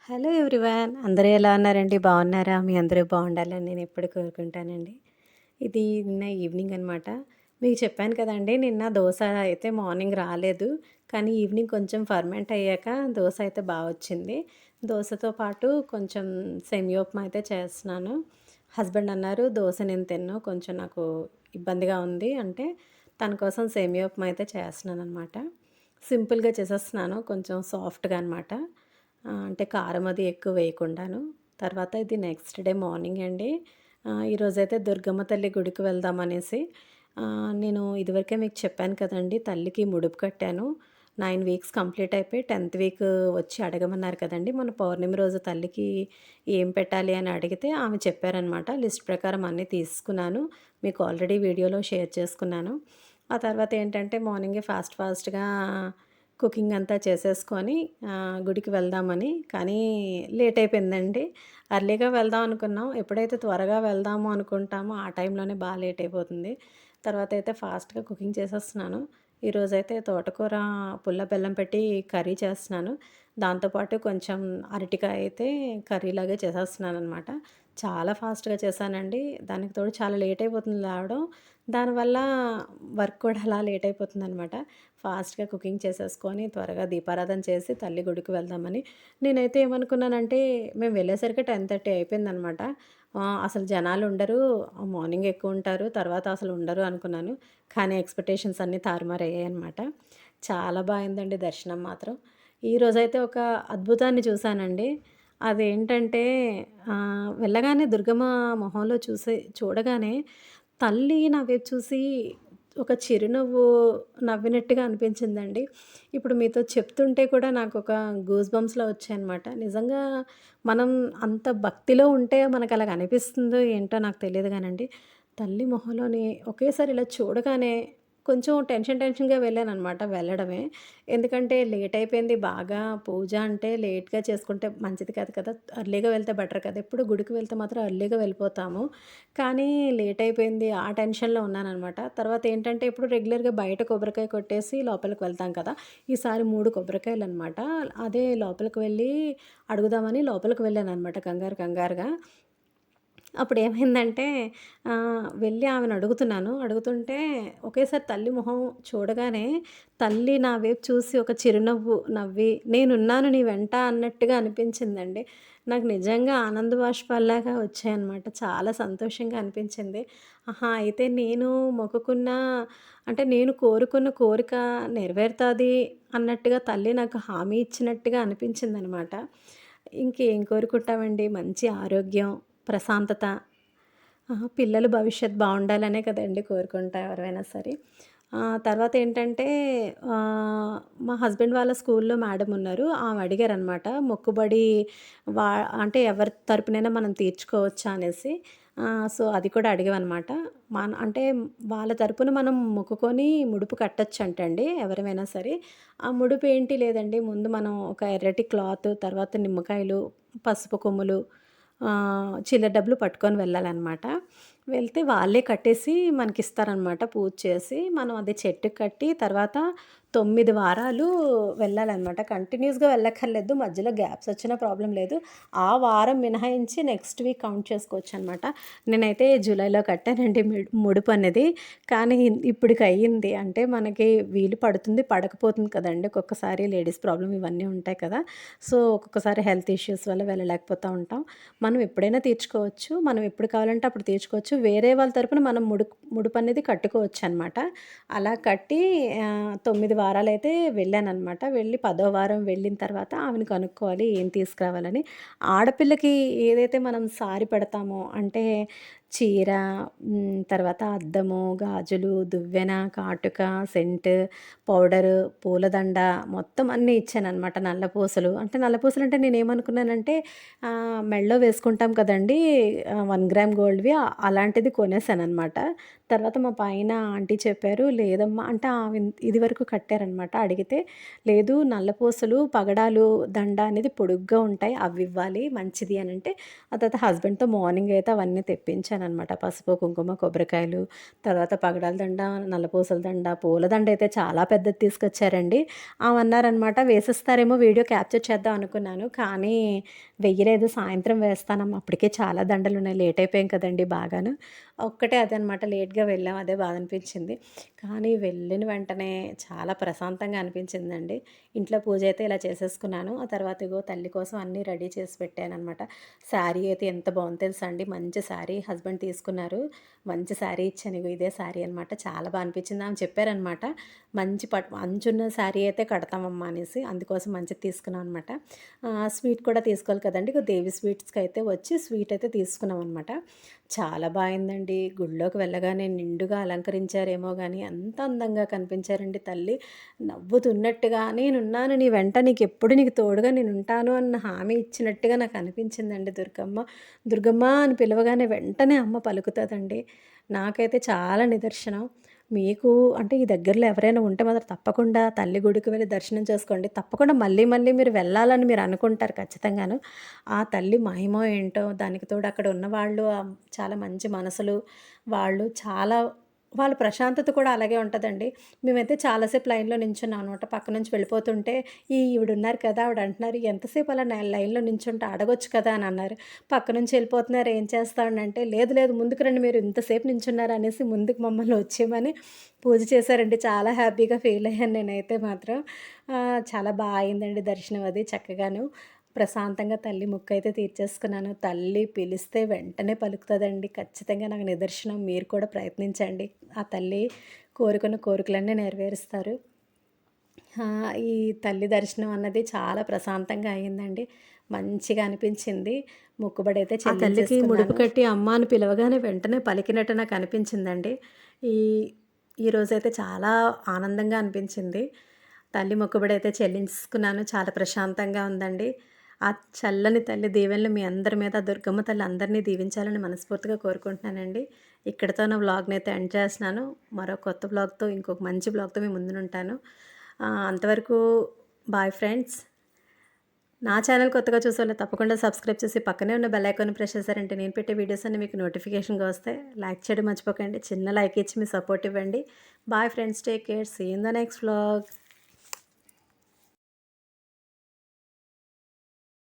Hello everyone. అందరూ ఎలా ఉన్నారండి? బాగున్నారా? మీ అందరూ బాగుండాలని నేను ఎప్పుడు కోరుకుంటానండి. ఇది నిన్న ఈవినింగ్ అనమాట. మీకు చెప్పాను కదండీ! నిన్న దోస అయితే మార్నింగ్ రాలేదు. కానీ ఈవినింగ్ కొంచెం ఫర్మెంట్ అయ్యాక దోస అయితే వచ్చింది. దోసతో పాటు కొంచెం సేమియా ఉప్మా అయితే చేస్తున్నాను. హస్బెండ్ అన్నారు, "దోస నేను తినను. కొంచెం నాకు ఇబ్బందిగా ఉంది" అంటే తన కోసం సేమియా ఉప్మా అయితే చేస్తున్నాననమాట. సింపుల్‌గా చేసేస్తున్నాను. కొంచెం సాఫ్ట్‌గా అనమాట. అంటే కారం అది ఎక్కువ వేయకుండాను. తర్వాత ఇది నెక్స్ట్ డే మార్నింగ్ అండి. ఈరోజైతే దుర్గమ్మ తల్లి గుడికి వెళ్దామనేసి నేను ఇదివరకే మీకు చెప్పాను కదండీ! తల్లికి ముడుపు కట్టాను. 9 వీక్స్ కంప్లీట్ అయిపోయి 10థ్ వీక్ వచ్చి అడగమన్నారు కదండీ! మొన్న పౌర్ణమి రోజు తల్లికి ఏం పెట్టాలి అని అడిగితే ఆమె చెప్పారనమాట. లిస్ట్ ప్రకారం అన్నీ తీసుకున్నాను. మీకు ఆల్రెడీ వీడియోలో షేర్ చేసుకున్నాను. ఆ తర్వాత ఏంటంటే మార్నింగే ఫాస్ట్‌గా కుకింగ్ అంతా చేసేసుకొని గుడికి వెళ్దామని, కానీ లేట్ అయిపోయిందండి. ఎర్లీగా వెళ్దాం అనుకున్నాం. ఎప్పుడైతే త్వరగా వెళ్దాము అనుకుంటామో ఆ టైంలోనే లేట్ అయిపోతుంది. తర్వాత అయితే ఫాస్ట్‌గా కుకింగ్ చేసేస్తున్నాను. ఈరోజైతే తోటకూర పుల్ల బెల్లం పెట్టి కర్రీ చేస్తున్నాను. దాంతో పాటు కొంచెం అరటికాయ అయితే కర్రీలాగా చేసేస్తున్నాననమాట. చాలా ఫాస్ట్‌గా చేశానండి. దానికి తోడు చాలా లేట్ అయిపోతుంది లేవడం. దానివల్ల వర్క్ కూడా అలా లేట్ అయిపోతుందనమాట. ఫాస్ట్‌గా కుకింగ్ చేసేసుకొని త్వరగా దీపారాధన చేసి తల్లి గుడికి వెళ్దామని. నేనైతే ఏమనుకున్నానంటే మేము వెళ్ళేసరికి 10:30 అయిపోయిందనమాట. అసలు జనాలుండరు, మార్నింగ్ ఎక్కువుంటారు, తర్వాత అసలు ఉండరు అనుకున్నాను. కానీ ఎక్స్‌పెక్టేషన్స్ అన్నీ తారుమారయ్యాయనమాట. చాలా అయిందండి దర్శనం మాత్రం. ఈరోజైతే ఒక అద్భుతాన్ని చూశానండి. అదేంటంటే వెళ్ళగానే దుర్గమ్మ మొహంలో చూడగానే తల్లి నా వైపు చూసి ఒక చిరునవ్వు నవ్వినట్టుగా అనిపించిందండి. ఇప్పుడు మీతో చెప్తుంటే కూడా నాకొక గూస్ బంప్స్‌లా వచ్చాయన్నమాట. నిజంగా మనం అంత భక్తిలో ఉంటే మనకలాగ అనిపిస్తుందో ఏంటో నాకు తెలీదు గానండి. తల్లి మొహంలోని ఒకేసారి ఇలా చూడగానే కొంచెం టెన్షన్‌గా వెళ్ళాననమాట వెళ్ళడమే. ఎందుకంటే లేట్ అయిపోయింది బాగా. పూజ అంటే లేట్‌గా చేసుకుంటే మంచిది కాదు కదా! ఎర్లీగా వెళ్తే బెటర్ కదా! ఎప్పుడు గుడికి వెళ్తే మాత్రం ఎర్లీగా వెళ్ళిపోతాము. కానీ లేట్ అయిపోయింది. ఆ టెన్షన్‌లో ఉన్నాననమాట. తర్వాత ఏంటంటే ఇప్పుడు రెగ్యులర్‌గా బయట కొబ్బరికాయ కొట్టేసి లోపలికి వెళ్తాం కదా! ఈసారి 3 కొబ్బరికాయలనమాట. అదే లోపలికి వెళ్ళి అడుగుదామని లోపలికి వెళ్ళాననమాట కంగారుగా. అప్పుడేమైందంటే వెళ్ళి ఆమెను అడుగుతున్నాను. అడుగుతుంటే ఒకేసారి తల్లి మొహం చూడగానే తల్లి నా వైపు చూసి ఒక చిరునవ్వు నవ్వి, "నేనున్నాను నీ వెంట" అన్నట్టుగా అనిపించిందండి. నాకు నిజంగా ఆనంద బాష్పాల్లాగా వచ్చాయన్నమాట. చాలా సంతోషంగా అనిపించింది. ఆహా! అయితే నేను మొక్కుకున్న అంటే నేను కోరుకున్న కోరిక నెరవేరుతాది అన్నట్టుగా తల్లి నాకు హామీ ఇచ్చినట్టుగా అనిపించిందనమాట. ఇంకేం కోరుకుంటామండి, మంచి ఆరోగ్యం, ప్రశాంతత. పిల్లల భవిష్యత్తు బావుండాలనే కదండీ కోరుకుంటాం ఎవరైనా సరే. తర్వాతేంటంటే మా హస్బెండ్ వాళ్ళ స్కూల్‌లో మేడమ్ ఉన్నారు. ఆమె అడిగారనమాట. మొక్కుబడి వా అంటే ఎవరి తరపునైనా మనం తీర్చుకోవచ్చా అనేసి. సో, అది కూడా అడిగామనమాట. అంటే వాళ్ళ తరపున మనం మొక్కుకొని ముడుపు కట్టొచ్చంటండి ఎవరమైనా సరే. ఆ ముడుపు ఏంటి లేదండి, ముందు మనం ఒక ఎర్రటి క్లాత్, తర్వాత నిమ్మకాయలు, పసుపు కొమ్ములు, చిల్లర డబ్బులు పట్టుకొని వెళ్ళాలనమాట. వెళ్తే వాళ్ళే కట్టేసి మనకిస్తారనమాట పూజ చేసి. మనం అది చెట్టుకి కట్టి తర్వాత 9 వారాలు వెళ్ళాలనమాట. కంటిన్యూస్‌గా వెళ్ళక్కర్లేదు. మధ్యలో గ్యాప్స్ వచ్చినా ప్రాబ్లమ్ లేదు. ఆ వారం మినహాయించి నెక్స్ట్ వీక్ కౌంట్ చేసుకోవచ్చనమాట. నేనైతే జూలైలో కట్టానండి ముడుపనేది. కానీ ఇప్పటికయ్యింది. అంటే మనకి వీలు పడుతుంది, పడకపోతుంది కదండీ! ఒక్కొక్కసారి లేడీస్ ప్రాబ్లమ్ ఇవన్నీ ఉంటాయి కదా! సో, ఒక్కొక్కసారి హెల్త్ ఇష్యూస్ వల్ల వెళ్ళలేకపోతా ఉంటాం. మనం ఎప్పుడైనా తీర్చుకోవచ్చు. మనం ఎప్పుడు కావాలంటే అప్పుడు తీర్చుకోవచ్చు. వేరే వాళ్ళ తరపున మనం ముడుపనేది కట్టుకోవచ్చనమాట. అలా కట్టి 9 వారాలైతే వెళ్ళాననమాట. వెళ్ళి 10వ వారం వెళ్ళిన తర్వాత ఆమెను కనుక్కోవాలి ఏం తీసుకురావాలని. ఆడపిల్లకి ఏదైతే మనం సారీ పెడతామో అంటే చీర, తర్వాత అద్దము, గాజులు, దువ్వెన, కాటుక, సెంట్, పౌడరు, పూలదండ మొత్తం అన్నీ ఇచ్చాననమాట. నల్లపూసలు అంటే నల్లపూసలంటే నేనేమనుకున్నానంటే మెడలో వేసుకుంటాం కదండీ! 1 గ్రామ్ గోల్డ్‌వి అలాంటిది కొనేసాననమాట. తర్వాత మా పైన ఆంటీ చెప్పారు, "లేదమ్మా" అంటే ఆమె ఇదివరకు కట్టారనమాట. అడిగితే, "లేదు నల్లపూసలు, పగడాలు, దండ అనేది పొడుగ్గా ఉంటాయి. అవ్వివ్వాలి మంచిది" అనంటే, ఆ తర్వాత హస్బెండ్‌తో మార్నింగ్ అయితే అవన్నీ తెప్పించాననమాట. తీసుకున్నాననమాట. పసుపు, కుంకుమ, కొబ్బరికాయలు, తర్వాత పగడాల దండ, నల్లపూసల దండ, పూలదండ అయితే చాలా పెద్దది తీసుకొచ్చారండి. ఆమన్నారనమాట వేసేస్తారేమో వీడియో క్యాప్చర్ చేద్దాం అనుకున్నాను. కానీ వెయ్యలేదు. సాయంత్రం వేస్తానమ్మా. అప్పటికే చాలా దండలున్నాయి. లేట్ అయిపోయాం కదండీ బాగాను. ఒక్కటే అదనమాట లేట్‌గా వెళ్ళాం. అదే బాధ అనిపించింది. కానీ వెళ్ళిన వెంటనే చాలా ప్రశాంతంగా అనిపించిందండి. ఇంట్లో పూజ అయితే ఇలా చేసేసుకున్నాను. ఆ తర్వాత ఇగో తల్లి కోసం అన్నీ రెడీ చేసి పెట్టాననమాట. శారీ అయితే ఎంత బాగుందో తెలుసా అండి. మంచి శారీ హస్బెండ్ తీసుకున్నారు. మంచి శారీ ఇచ్చాను. ఇగో ఇదే శారీ అనమాట. చాలా బా అనిపించింది. ఆమె చెప్పారనమాట. మంచి అంచున్న శారీ అయితే కడతామమ్మా అనేసి. అందుకోసం మంచిది తీసుకున్నాం అనమాట. స్వీట్ కూడా తీసుకోవాలి కదండీ. ఇగో దేవి స్వీట్స్‌కి అయితే వచ్చి స్వీట్ అయితే తీసుకున్నాం అనమాట. చాలా బా అయిందండి. గుడిలోకి వెళ్ళగానే నిండుగా అలంకరించారేమో గానీ అంత అందంగా కనిపించారండి తల్లి. నవ్వుతున్నట్టుగా నేనున్నాను నీ వెంట, నీకెప్పుడు నీకు తోడుగా నేనుంటాను అన్న హామీ ఇచ్చినట్టుగా నాకు అనిపించిందండి దుర్గమ్మ. దుర్గమ్మ అని పిలవగానే వెంటనే అమ్మ పలుకుతదండి. నాకైతే చాలా నిదర్శనం. మీకు అంటే ఈ దగ్గరలో ఎవరైనా ఉంటే మాత్రం తప్పకుండా తల్లి గుడికి వెళ్లి దర్శనం చేసుకోండి. తప్పకుండా మళ్ళీ మళ్ళీ మీరు వెళ్ళాలని మీరు అనుకుంటారు ఖచ్చితంగాను. ఆ తల్లి మహిమో ఏంటో, దానికి తోడు అక్కడ ఉన్నవాళ్ళు చాలా మంచి మనసులు, వాళ్ళు చాలా వాళ్ళ ప్రశాంతత కూడా అలాగే ఉంటదండి. మేమైతే చాలా సేపు లైన్‌లో నించున్నాం అనమాట. పక్క నుంచి వెళ్ళిపోతుంటే ఈవిడున్నారు కదా! ఆవిడ అంటున్నారు, "ఎంతసేపు అలా లైన్‌లో నించుంటే అడగొచ్చు కదా!" అని అన్నారు. పక్క నుంచి వెళ్ళిపోతున్నారు ఏం చేస్తానంటే, "లేదు లేదు ముందుకు రండి మీరు ఇంతసేపు నించున్నారు" అనేసి ముందుకు మమ్మల్ని వచ్చేయమని పూజ చేశారండి. చాలా హ్యాపీగా ఫీల్ అయ్యాను నేనైతే మాత్రం. చాలా బా అయిందండి దర్శనం అది చక్కగాను. ప్రశాంతంగా తల్లి మొక్కయితే తీర్చేసుకున్నాను. తల్లి పిలిస్తే వెంటనే పలుకుతదండి. ఖచ్చితంగా నాకు నిదర్శనం. మీరు కూడా ప్రయత్నించండి. ఆ తల్లి కోరుకున్న కోరికలన్నీ నెరవేరుస్తారు. ఈ తల్లి దర్శనం అన్నది చాలా ప్రశాంతంగా అయిందండి. మంచిగా అనిపించింది. మొక్కుబడైతే ఆ తల్లికి ముడుపు కట్టి అమ్మ అని పిలవగానే వెంటనే పలికినట్టు నాకు అనిపించిందండి. ఈ ఈరోజైతే చాలా ఆనందంగా అనిపించింది. తల్లి మొక్కుబడైతే చెల్లించుకున్నాను. చాలా ప్రశాంతంగా ఉందండి. ఆ చల్లని తల్లి దీవెనలు మీ అందరి మీద దుర్గమ్మ తల్లి అందరినీ దీవించాలని మనస్ఫూర్తిగా కోరుకుంటున్నానండి. ఇక్కడితో నా వ్లాగ్‌నైతే ఎండ్ చేస్తున్నాను. మరో కొత్త వ్లాగ్‌తో ఇంకొక మంచి వ్లాగ్‌తో మీ ముందునుంటాను. అంతవరకు బాయ్ ఫ్రెండ్స్. నా ఛానల్ కొత్తగా చూసేవాళ్ళు తప్పకుండా సబ్స్క్రైబ్ చేసి పక్కనే ఉన్న బెల్ ఐకాన్ ప్రెస్ చేశారంటే నేను పెట్టే వీడియోస్ అన్నీ మీకు నోటిఫికేషన్‌గా వస్తాయి. లైక్ చేయడం మర్చిపోకండి. చిన్న లైక్ ఇచ్చి మీ సపోర్ట్ ఇవ్వండి. Bye friends. Take care. See you in the next vlog.